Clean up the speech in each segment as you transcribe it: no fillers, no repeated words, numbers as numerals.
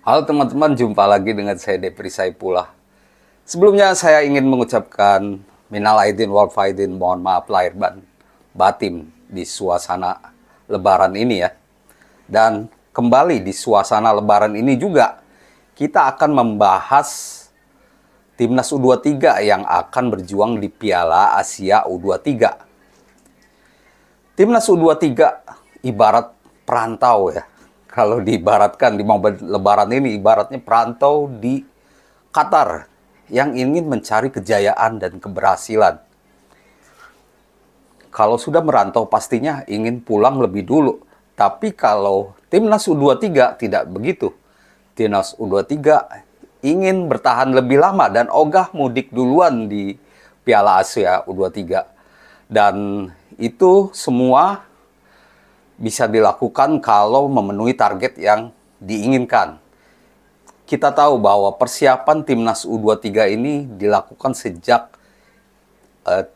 Halo teman-teman, jumpa lagi dengan saya Depri Saipullah. Sebelumnya saya ingin mengucapkan minal aidin wal faidin, mohon maaf lahir dan batin di suasana lebaran ini ya. Dan kembali di suasana lebaran ini juga kita akan membahas Timnas U23 yang akan berjuang di Piala Asia U23. Timnas U23 ibarat perantau ya. Kalau diibaratkan di momen lebaran ini, ibaratnya perantau di Qatar yang ingin mencari kejayaan dan keberhasilan. Kalau sudah merantau pastinya ingin pulang lebih dulu. Tapi kalau Timnas U23 tidak begitu. Timnas U23 ingin bertahan lebih lama dan ogah mudik duluan di Piala Asia U23. Dan itu semua bisa dilakukan kalau memenuhi target yang diinginkan. Kita tahu bahwa persiapan Timnas U23 ini dilakukan sejak 3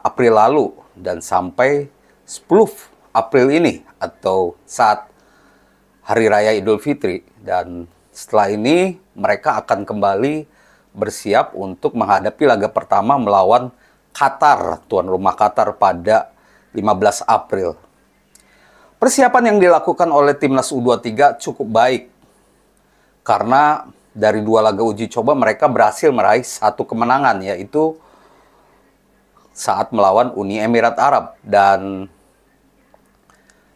April lalu dan sampai 10 April ini atau saat Hari Raya Idul Fitri. Dan setelah ini mereka akan kembali bersiap untuk menghadapi laga pertama melawan Qatar, tuan rumah Qatar pada 15 April. Persiapan yang dilakukan oleh Timnas U23 cukup baik. Karena dari 2 laga uji coba mereka berhasil meraih 1 kemenangan, yaitu saat melawan Uni Emirat Arab. Dan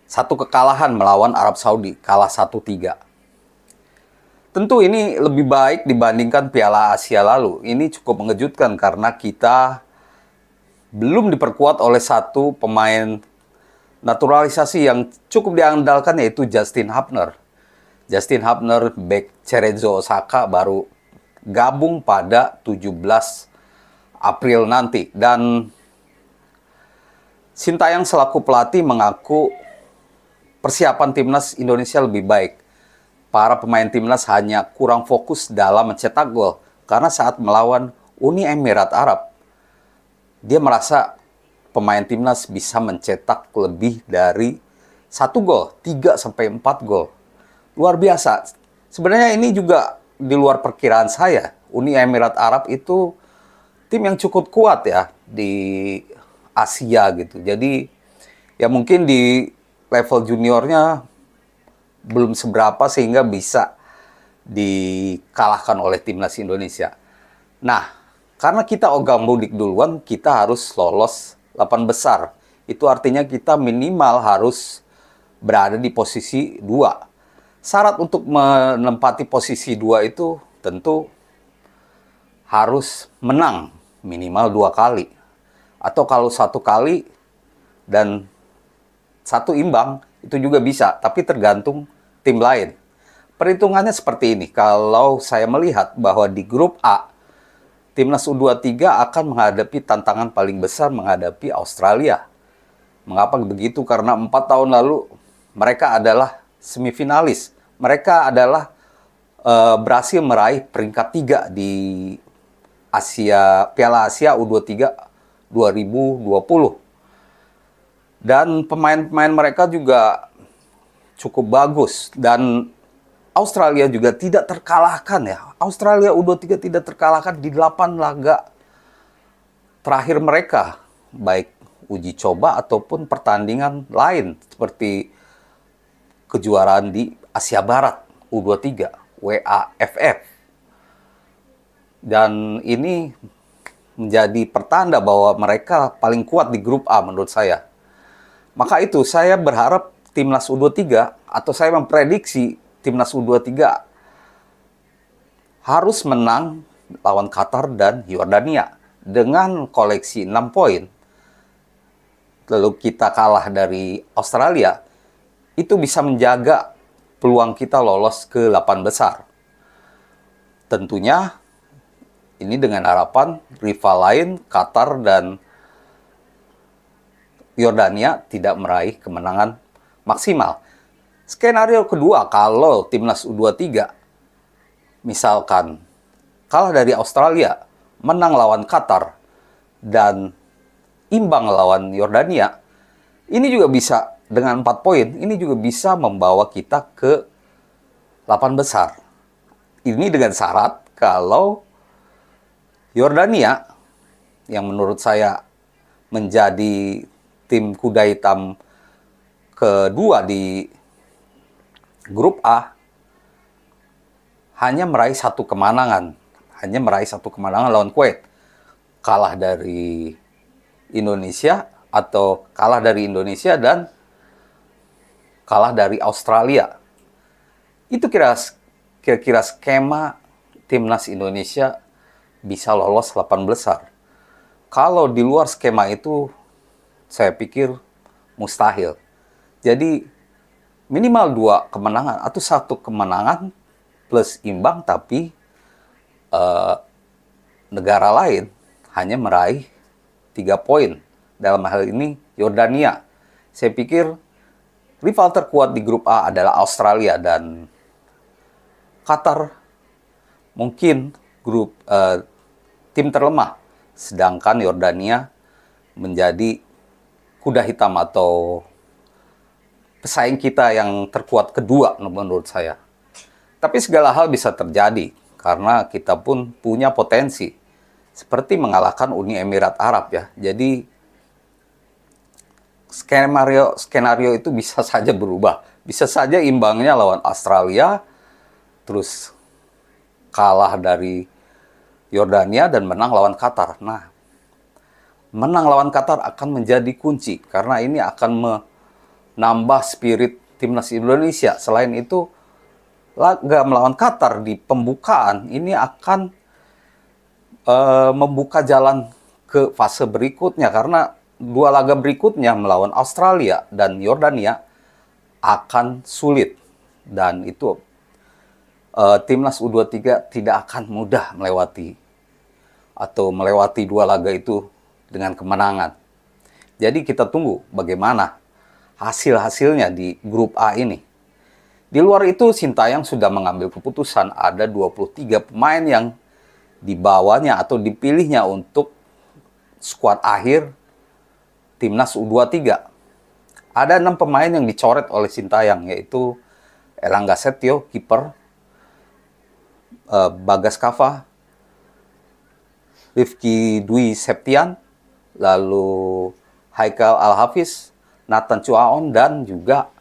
1 kekalahan melawan Arab Saudi, kalah 1-3. Tentu ini lebih baik dibandingkan Piala Asia lalu. Ini cukup mengejutkan karena kita belum diperkuat oleh 1 pemain naturalisasi yang cukup diandalkan, yaitu Justin Hubner. Justin Hubner, bek Cerezo Osaka, baru gabung pada 17 April nanti. Dan Sintayong selaku pelatih mengaku persiapan timnas Indonesia lebih baik. Para pemain timnas hanya kurang fokus dalam mencetak gol. Karena saat melawan Uni Emirat Arab, dia merasa pemain timnas bisa mencetak lebih dari 1 gol, 3-4 gol. Luar biasa. Sebenarnya ini juga di luar perkiraan saya. Uni Emirat Arab itu tim yang cukup kuat ya di Asia gitu. Jadi ya mungkin di level juniornya belum seberapa sehingga bisa dikalahkan oleh timnas Indonesia. Nah, karena kita ogah mudik duluan, kita harus lolos 8 besar. Itu artinya kita minimal harus berada di posisi 2. Syarat untuk menempati posisi 2 itu tentu harus menang minimal 2 kali. Atau kalau 1 kali dan 1 imbang, itu juga bisa. Tapi tergantung tim lain. Perhitungannya seperti ini. Kalau saya melihat bahwa di grup A, Timnas U23 akan menghadapi tantangan paling besar menghadapi Australia. Mengapa begitu? Karena 4 tahun lalu mereka adalah semifinalis. Mereka adalah berhasil meraih peringkat 3 di Piala Asia U23 2020. Dan pemain-pemain mereka juga cukup bagus. Dan Australia juga tidak terkalahkan ya. Australia U23 tidak terkalahkan di 8 laga terakhir mereka. Baik uji coba ataupun pertandingan lain. Seperti kejuaraan di Asia Barat U23, WAFF. Dan ini menjadi pertanda bahwa mereka paling kuat di grup A menurut saya. Maka itu saya berharap Timnas U23 atau saya memprediksi Timnas U23 harus menang lawan Qatar dan Yordania dengan koleksi 6 poin. Lalu kita kalah dari Australia, itu bisa menjaga peluang kita lolos ke 8 besar. Tentunya ini dengan harapan rival lain Qatar dan Yordania tidak meraih kemenangan maksimal. Skenario kedua, kalau Timnas U23 misalkan kalah dari Australia, menang lawan Qatar, dan imbang lawan Yordania, ini juga bisa dengan 4 poin, ini juga bisa membawa kita ke 8 besar. ini dengan syarat kalau Yordania yang menurut saya menjadi tim kuda hitam kedua di grup A hanya meraih satu kemenangan lawan Kuwait, kalah dari Indonesia dan kalah dari Australia. Itu kira-kira skema timnas Indonesia bisa lolos 8 besar. Kalau di luar skema itu, saya pikir mustahil. Jadi minimal 2 kemenangan atau 1 kemenangan plus imbang, tapi negara lain hanya meraih 3 poin. Dalam hal ini Yordania. Saya pikir rival terkuat di grup A adalah Australia dan Qatar mungkin tim terlemah. Sedangkan Yordania menjadi kuda hitam atau pesaing kita yang terkuat kedua menurut saya. Tapi segala hal bisa terjadi karena kita pun punya potensi seperti mengalahkan Uni Emirat Arab ya. Jadi skenario itu bisa saja berubah. Bisa saja imbangnya lawan Australia, terus kalah dari Yordania dan menang lawan Qatar. Nah, menang lawan Qatar akan menjadi kunci karena ini akan menambah spirit timnas Indonesia. Selain itu, laga melawan Qatar di pembukaan ini akan membuka jalan ke fase berikutnya karena 2 laga berikutnya melawan Australia dan Yordania akan sulit dan itu timnas U23 tidak akan mudah melewati 2 laga itu dengan kemenangan. Jadi kita tunggu bagaimana hasil-hasilnya di grup A ini. Di luar itu Sintayong sudah mengambil keputusan ada 23 pemain yang dibawanya atau dipilihnya untuk skuad akhir timnas U23. Ada 6 pemain yang dicoret oleh Sintayong, yaitu Elangga Setio, kiper, Bagas Kava, Rifki Dwi Septian, lalu Haikal Al-Hafiz, Nathan Chuaon, dan juga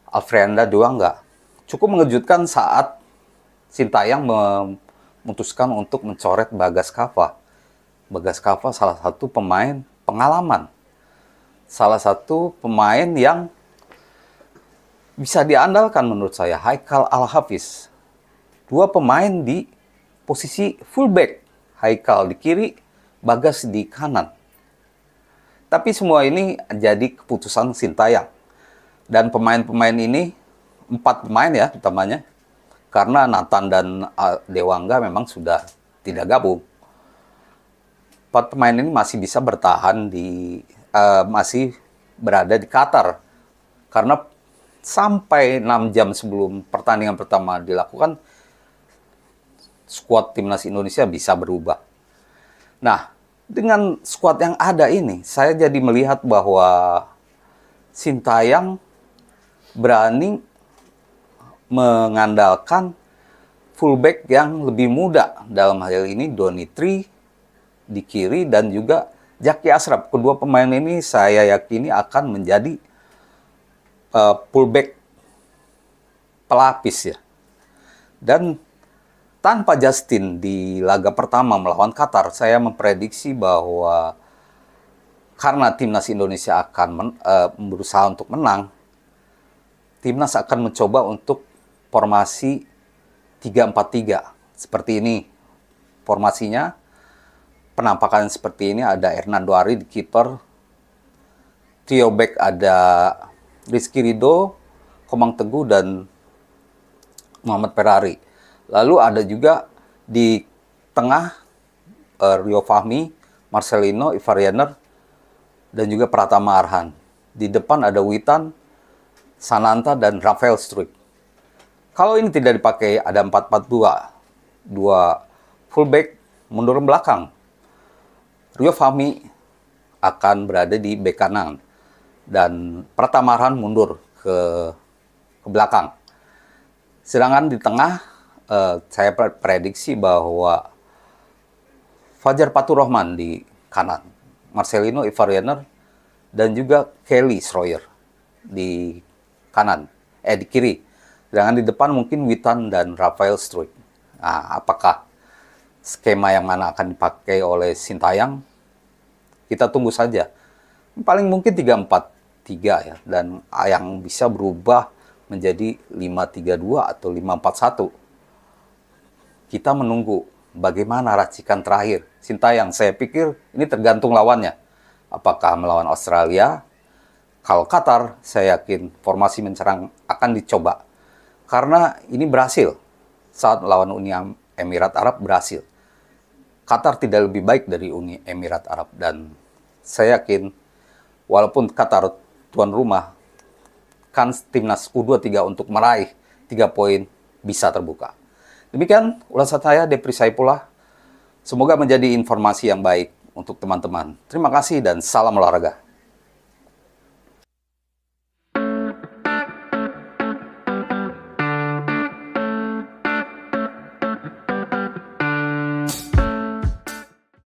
Alfrenda Dewangga. Cukup mengejutkan saat Sintayong memutuskan untuk mencoret Bagas Kava. Bagas Kava salah satu pemain pengalaman. Salah satu pemain yang bisa diandalkan menurut saya, Haikal Al-Hafiz. 2 pemain di posisi fullback. Haikal di kiri, Bagas di kanan. Tapi semua ini jadi keputusan Sintayong. Dan pemain-pemain ini, 4 pemain ya utamanya, karena Nathan dan Dewangga memang sudah tidak gabung. 4 pemain ini masih bisa bertahan masih berada di Qatar. Karena sampai 6 jam sebelum pertandingan pertama dilakukan, skuad timnas Indonesia bisa berubah. Nah, dengan skuad yang ada ini, saya jadi melihat bahwa Sintayong berani mengandalkan fullback yang lebih muda. Dalam hal ini Donitri di kiri dan juga Zaki Ashraf. Kedua pemain ini saya yakini akan menjadi fullback pelapis ya. Dan tanpa Justin di laga pertama melawan Qatar, saya memprediksi bahwa karena timnas Indonesia akan berusaha untuk menang, timnas akan mencoba untuk formasi 3-4-3. Seperti ini formasinya. Penampakan seperti ini, ada Hernando Ari di kiper. Trio back ada Rizky Ridho, Komang Teguh, dan Muhammad Ferrari. Lalu ada juga di tengah Rio Fahmi, Marcelino, Ivarianer, dan juga Pratama Arhan. Di depan ada Witan, Sananta, dan Rafael Struik. Kalau ini tidak dipakai, ada 4-4-2. 2 fullback mundur belakang. Rio Fahmi akan berada di bek kanan. Dan Pratama Arhan mundur ke belakang. Sedangkan di tengah, saya prediksi bahwa Fajar Faturrahman di kanan, Marcelino Ibarioner, dan juga Kelly Schroyer di kanan, di kiri. Sedangkan di depan mungkin Witan dan Rafael Struijk. Nah, apakah skema yang mana akan dipakai oleh Sintayong? Kita tunggu saja. Paling mungkin 3-4-3 ya, dan yang bisa berubah menjadi 5-3-2 atau 5-4-1. Kita menunggu bagaimana racikan terakhir Sintayong. Saya pikir ini tergantung lawannya. Apakah melawan Australia? Kalau Qatar, saya yakin formasi menyerang akan dicoba. Karena ini berhasil. Saat melawan Uni Emirat Arab berhasil. Qatar tidak lebih baik dari Uni Emirat Arab. Dan saya yakin, walaupun Qatar tuan rumah, kan timnas U23 untuk meraih 3 poin bisa terbuka. Demikian ulasan saya, Depri Saipullah. Semoga menjadi informasi yang baik untuk teman-teman. Terima kasih dan salam olahraga.